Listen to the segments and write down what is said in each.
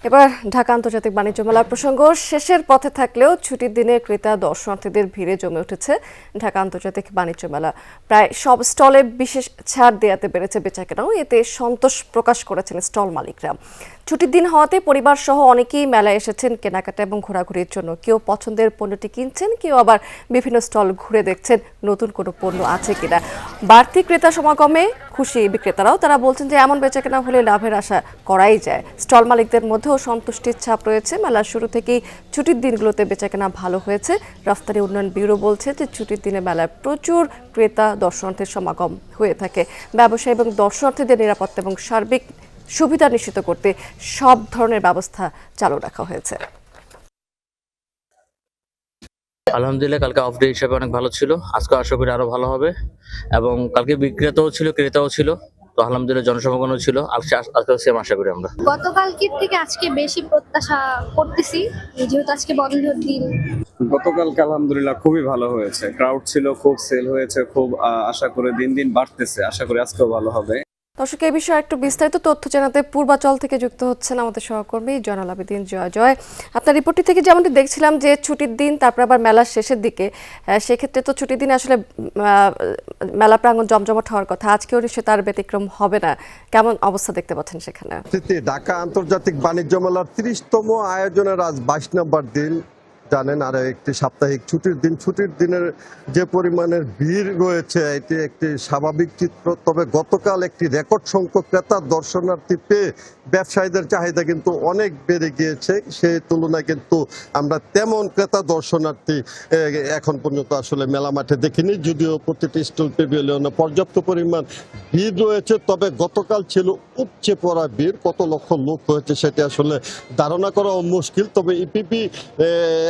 এবার ঢাকা আন্তর্জাতিক বাণিজ্য মেলার প্রসঙ্গ শেষের পথে থাকলেও ছুটির দিনে ক্রেতা দর্শনার্থীদের ভিড়ে জমে উঠেছে ঢাকা আন্তর্জাতিক বাণিজ্য মেলা। প্রায় সব স্টলে বিশেষ ছাড় দেওয়াতে বেড়েছে বেচাকেনাও, এতে সন্তোষ প্রকাশ করেছেন স্টল মালিকরা। ছুটির দিন হওয়াতে পরিবার সহ অনেকেই মেলায় এসেছেন কেনাকাটা এবং ঘোরাঘুরির জন্য। কেউ পছন্দের পণ্যটি কিনছেন, কেউ আবার বিভিন্ন স্টল ঘুরে দেখছেন নতুন কোনো পণ্য আছে কিনা। বাড়তি ক্রেতা সমাগমে খুশি বিক্রেতারাও, তারা বলছেন যে এমন বেচাকেনা হলে লাভের আশা করাই যায়। স্টল মালিকদের মধ্যেও সন্তুষ্টির ছাপ রয়েছে। মেলার শুরু থেকেই ছুটির দিনগুলোতে বেচাকেনা ভালো হয়েছে। রফতানি উন্নয়ন ব্যুরো বলছে যে ছুটির দিনে মেলায় প্রচুর ক্রেতা দর্শনার্থীর সমাগম হয়ে থাকে। ব্যবসায়ী এবং দর্শনার্থীদের নিরাপত্তা এবং সার্বিক সুবিধা নিশ্চিত করতে সব ধরনের ব্যবস্থা চালু রাখা হয়েছে। আলহামদুলিল্লাহ, কালকে অফ ডে হিসেবে অনেক ভালো ছিল। আজকে আশা করি আরো ভালো হবে। এবং কালকে বিক্রেতাও ছিল, ক্রেতাও ছিল, তো আলহামদুলিল্লাহ জনসমাগমও ছিল। আজকে সেম আশা করি আমরা। গতকালকের থেকে আজকে বেশি প্রত্যাশা করতেছি, যেহেতু আজকে বন্ধের দিন। গতকালকে আলহামদুলিল্লাহ খুবই ভালো হয়েছে, ক্রাউড ছিল, খুব সেল হয়েছে, খুব আশা করে দিন দিন বাড়তেছে। আশা করি আজকেও ভালো হবে। দর্শক, এই বিষয়ে একটু বিস্তারিত তথ্য জানাতে পূর্বাচল থেকে যুক্ত হচ্ছেন আমাদের সহকর্মী জয়নাল আবেদিন। জয়, আপনার রিপোর্টটি থেকে যেমনটি দেখছিলাম যে ছুটির দিন, তারপর আবার মেলার শেষের দিকে, সেক্ষেত্রে তো ছুটির দিনে আসলে মেলা প্রাঙ্গণ জমজমাট হওয়ার কথা। আজকেও নিশ্চয়ই তার ব্যতিক্রম হবে না। কেমন অবস্থা দেখতে পাচ্ছেন সেখানে? ঢাকা আন্তর্জাতিক বাণিজ্য মেলার ৩০তম আয়োজনের আজ ২২ নম্বর দিন। জানেন, আর একটি সাপ্তাহিক ছুটির দিন। ছুটির দিনের যে পরিমাণের ভিড় রয়েছে এটি একটি স্বাভাবিক চিত্র। তবে গতকাল একটি রেকর্ড সংখ্যক ক্রেতা দর্শনার্থী পেয়ে ব্যবসায়ীদের চাহিদা কিন্তু অনেক বেড়ে গিয়েছে। সেই তুলনায় কিন্তু আমরা তেমন ক্রেতা দর্শনার্থী এখন পর্যন্ত আসলে মেলা মাঠে দেখিনি, যদিও প্রতিটি স্টল প্যাভিলিয়নে পর্যাপ্ত পরিমাণ ভিড় রয়েছে। তবে গতকাল ছিল উপচে পড়া ভিড়। কত লক্ষ লোক হয়েছে সেটি আসলে ধারণা করাও মুশকিল। তবে ইপিপি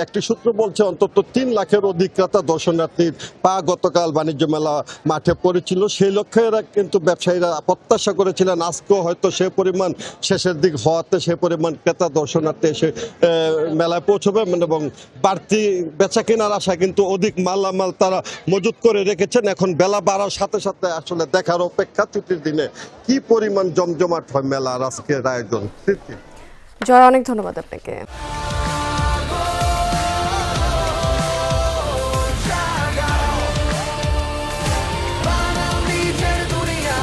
একটি সূত্র বলছে অন্তত ৩ লাখের অধিক ক্রেতা দর্শনার্থীর পা গতকাল বাণিজ্য মেলা মাঠে পড়েছিল। সেই লক্ষ্যে কিন্তু ব্যবসায়ীরা প্রত্যাশা করেছিলেন আজকেও হয়তো সে পরিমাণ শেষের দিক হওয়াতে সে পরিমাণ ক্রেতা দর্শনার্থী এসে মেলায় পৌঁছবে এবং বাড়তি বেচা কেনার আশা কিন্তু অধিক মালামাল তারা মজুত করে রেখেছেন। এখন বেলা বাড়ার সাথে সাথে আসলে দেখার অপেক্ষা ছুটির দিনে কি পরিমাণ জমজমাট হয় মেলার আজকের আয়োজন। জয়, অনেক ধন্যবাদ আপনাকে।